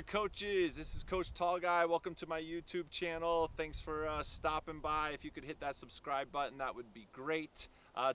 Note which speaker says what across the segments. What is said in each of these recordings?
Speaker 1: coaches, this is Coach Tall Guy. Welcome to my YouTube channel. Thanks for stopping by. If you could hit that subscribe button, that would be great.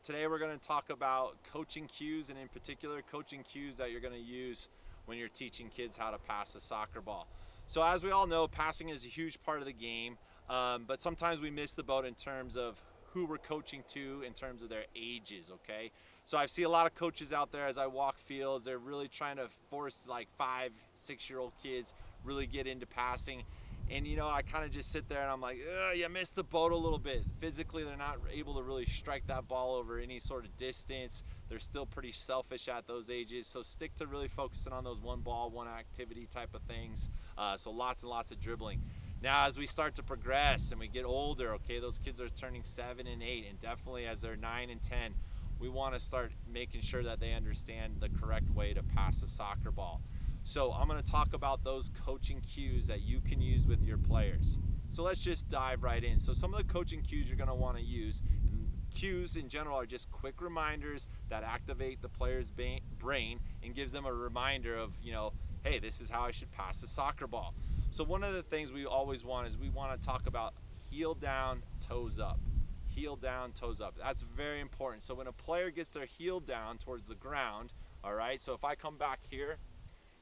Speaker 1: Today we're going to talk about coaching cues, and in particular coaching cues that you're going to use when you're teaching kids how to pass a soccer ball. So as we all know, passing is a huge part of the game, but sometimes we miss the boat in terms of who we're coaching to in terms of their ages, okay? So I see a lot of coaches out there as I walk fields, they're really trying to force like 5-, 6-year-old kids really get into passing. And you know, I kind of just sit there and I'm like, you missed the boat a little bit. Physically, they're not able to really strike that ball over any sort of distance. They're still pretty selfish at those ages. So stick to really focusing on those one ball, one activity type of things. So lots and lots of dribbling. Now, as we start to progress and we get older, okay, those kids are turning 7 and 8, and definitely as they're 9 and 10, we want to start making sure that they understand the correct way to pass a soccer ball. So I'm going to talk about those coaching cues that you can use with your players. So let's just dive right in. So some of the coaching cues you're going to want to use, and cues in general are just quick reminders that activate the player's brain and gives them a reminder of, you know, hey, this is how I should pass a soccer ball. So one of the things we always want is we want to talk about heel down, toes up. Heel down, toes up. That's very important. So when a player gets their heel down towards the ground, all right, so if I come back here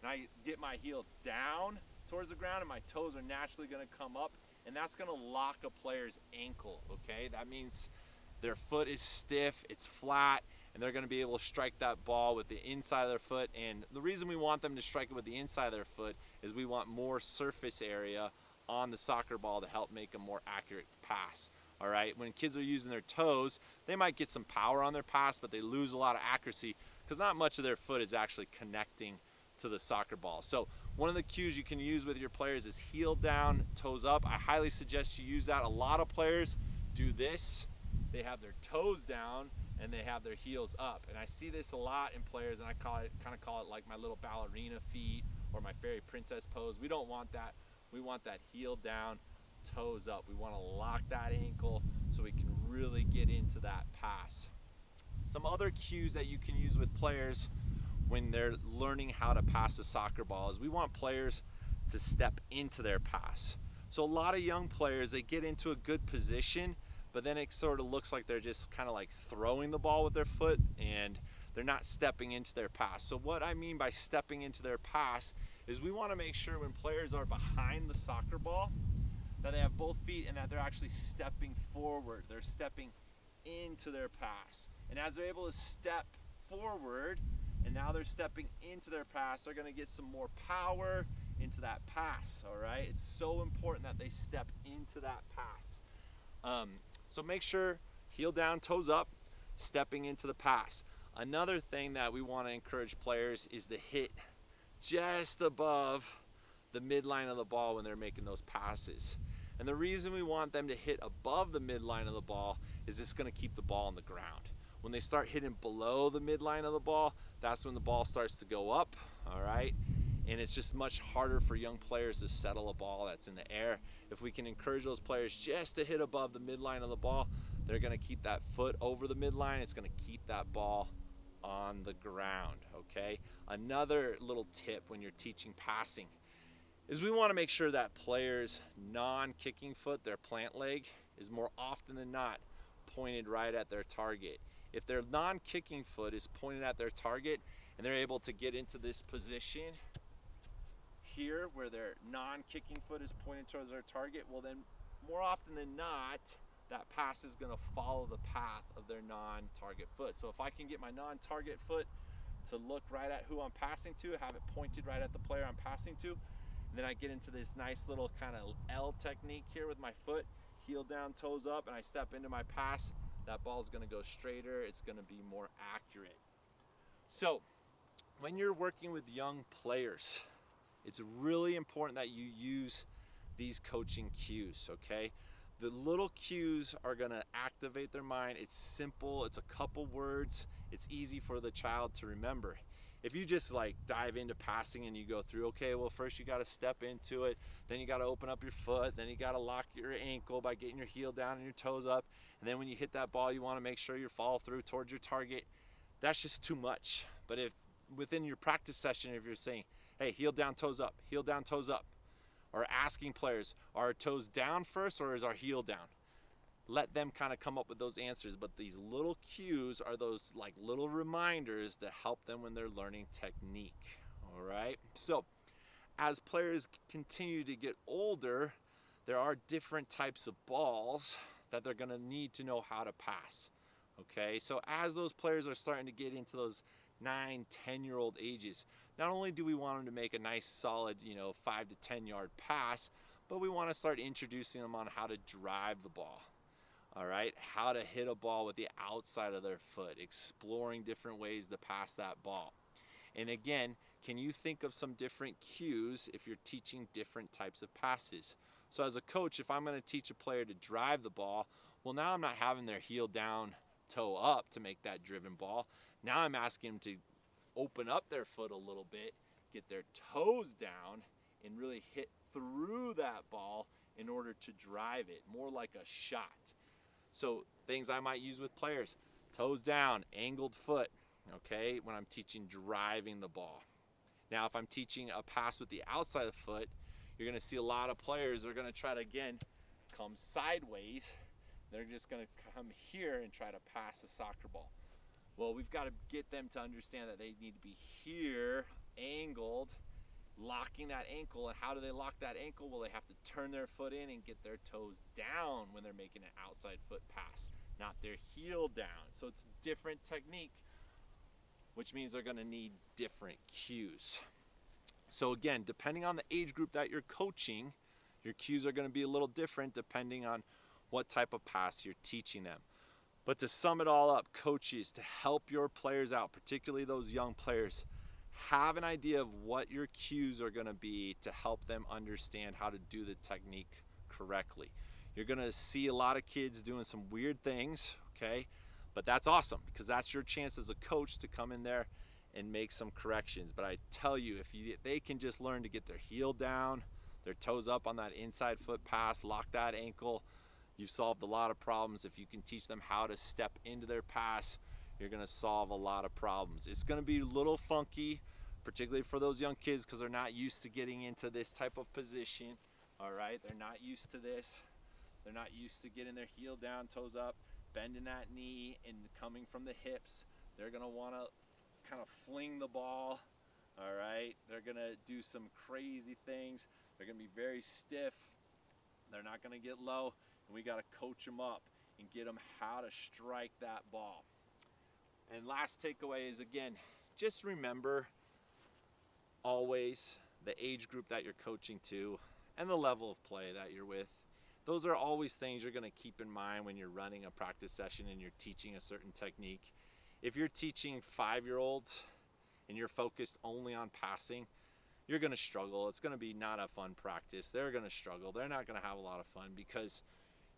Speaker 1: and I get my heel down towards the ground and my toes are naturally going to come up, and that's going to lock a player's ankle, okay? That means their foot is stiff, it's flat, and they're going to be able to strike that ball with the inside of their foot. And the reason we want them to strike it with the inside of their foot is we want more surface area on the soccer ball to help make a more accurate pass. All right, when kids are using their toes, they might get some power on their pass, but they lose a lot of accuracy because not much of their foot is actually connecting to the soccer ball. So one of the cues you can use with your players is heel down, toes up. I highly suggest you use that. A lot of players do this. They have their toes down and they have their heels up. And I see this a lot in players, and I kind of call it like my little ballerina feet or my fairy princess pose. We don't want that. We want that heel down, toes up. We want to lock that ankle so we can really get into that pass. Some other cues that you can use with players when they're learning how to pass a soccer ball is we want players to step into their pass. So a lot of young players, they get into a good position, but then it sort of looks like they're just kind of like throwing the ball with their foot and they're not stepping into their pass. So what I mean by stepping into their pass is we want to make sure when players are behind the soccer ball that they have both feet and that they're actually stepping forward. They're stepping into their pass. And as they're able to step forward and now they're stepping into their pass, they're going to get some more power into that pass, all right? It's so important that they step into that pass. So make sure heel down, toes up, stepping into the pass. Another thing that we want to encourage players is to hit just above the midline of the ball when they're making those passes. And the reason we want them to hit above the midline of the ball is it's going to keep the ball on the ground. When they start hitting below the midline of the ball, that's when the ball starts to go up, all right? And it's just much harder for young players to settle a ball that's in the air. If we can encourage those players just to hit above the midline of the ball, they're going to keep that foot over the midline. It's going to keep that ball on the ground, okay? Another little tip when you're teaching passing is we want to make sure that players' non-kicking foot, their plant leg, is more often than not pointed right at their target. If their non-kicking foot is pointed at their target and they're able to get into this position here where their non-kicking foot is pointed towards their target, well then more often than not that pass is going to follow the path of their non-target foot. So if I can get my non-target foot to look right at who I'm passing to, have it pointed right at the player I'm passing to, and then I get into this nice little kind of L technique here with my foot, heel down, toes up, and I step into my pass, that ball is going to go straighter, it's going to be more accurate. So when you're working with young players, it's really important that you use these coaching cues, okay? The little cues are going to activate their mind. It's simple, it's a couple words, it's easy for the child to remember. If you just like dive into passing and you go through, okay, well first you got to step into it, then you got to open up your foot, then you got to lock your ankle by getting your heel down and your toes up, and then when you hit that ball you want to make sure you follow through towards your target. That's just too much. But if within your practice session, if you're saying, hey, heel down, toes up, heel down, toes up. Or asking players, are our toes down first or is our heel down? Let them kind of come up with those answers, but these little cues are those like little reminders to help them when they're learning technique. All right, so as players continue to get older, there are different types of balls that they're going to need to know how to pass. Okay, so as those players are starting to get into those 9-10-year-old ages, not only do we want them to make a nice solid 5 to 10 yard pass, but we want to start introducing them on how to drive the ball. All right, how to hit a ball with the outside of their foot, exploring different ways to pass that ball. And again, can you think of some different cues if you're teaching different types of passes? So as a coach, if I'm going to teach a player to drive the ball, well, now I'm not having their heel down, toe up to make that driven ball. Now I'm asking them to open up their foot a little bit, get their toes down, and really hit through that ball in order to drive it, more like a shot. So things I might use with players, toes down, angled foot, okay, when I'm teaching driving the ball. Now, if I'm teaching a pass with the outside of the foot, you're gonna see a lot of players are gonna try to, again, come sideways. They're just gonna come here and try to pass a soccer ball. Well, we've got to get them to understand that they need to be here, angled, locking that ankle. And how do they lock that ankle? Well, they have to turn their foot in and get their toes down when they're making an outside foot pass, not their heel down. So it's different technique, which means they're going to need different cues. So again, depending on the age group that you're coaching, your cues are going to be a little different depending on what type of pass you're teaching them. But to sum it all up, coaches, to help your players out, particularly those young players, have an idea of what your cues are going to be to help them understand how to do the technique correctly. You're going to see a lot of kids doing some weird things, okay? But that's awesome because that's your chance as a coach to come in there and make some corrections. But I tell you, if they can just learn to get their heel down, their toes up on that inside foot pass, lock that ankle, you've solved a lot of problems. If you can teach them how to step into their pass, you're going to solve a lot of problems. It's going to be a little funky, particularly for those young kids because they're not used to getting into this type of position. All right, they're not used to this. They're not used to getting their heel down, toes up, bending that knee and coming from the hips. They're going to want to kind of fling the ball. All right, they're going to do some crazy things. They're going to be very stiff. They're not going to get low. And we got to coach them up and get them how to strike that ball. And last takeaway is, again, just remember always the age group that you're coaching to and the level of play that you're with. Those are always things you're going to keep in mind when you're running a practice session and you're teaching a certain technique. If you're teaching 5-year-olds and you're focused only on passing, you're going to struggle. It's going to be not a fun practice. They're going to struggle. They're not going to have a lot of fun because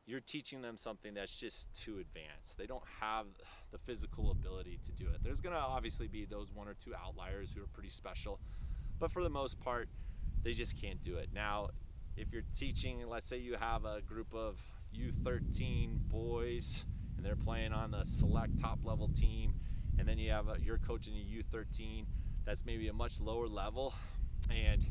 Speaker 1: you're teaching them something that's just too advanced. They don't have the physical ability to do it. There's going to obviously be those 1 or 2 outliers who are pretty special, but for the most part, they just can't do it. Now, if you're teaching, let's say you have a group of U13 boys and they're playing on the select top level team, and then you're coaching a U13 that's maybe a much lower level, and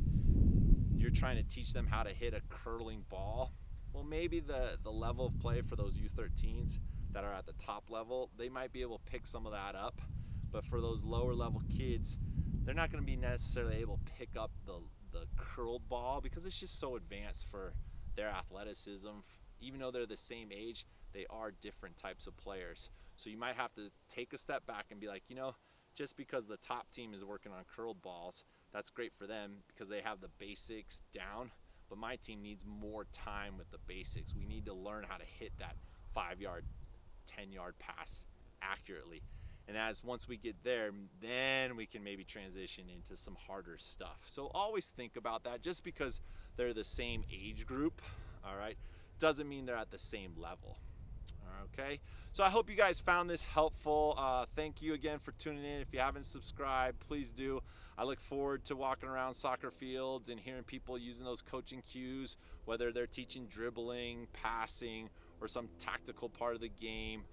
Speaker 1: you're trying to teach them how to hit a curling ball. Well, maybe the level of play for those U13s that are at the top level, they might be able to pick some of that up. But for those lower level kids, they're not going to be necessarily able to pick up the curled ball because it's just so advanced for their athleticism. Even though they're the same age, they are different types of players. So you might have to take a step back and be like, just because the top team is working on curled balls, that's great for them because they have the basics down. But my team needs more time with the basics. We need to learn how to hit that 5-yard, 10-yard pass accurately. And once we get there, then we can maybe transition into some harder stuff. So always think about that. Just because they're the same age group, all right, doesn't mean they're at the same level. Okay, so I hope you guys found this helpful. Thank you again for tuning in. If you haven't subscribed, please do. I look forward to walking around soccer fields and hearing people using those coaching cues, whether they're teaching dribbling, passing, or some tactical part of the game.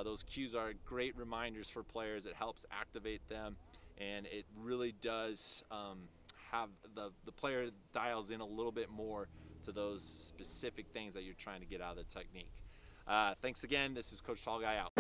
Speaker 1: Those cues are great reminders for players. It helps activate them, and it really does have the player dials in a little bit more to those specific things that you're trying to get out of the technique. Thanks again. This is Coach Tall Guy out.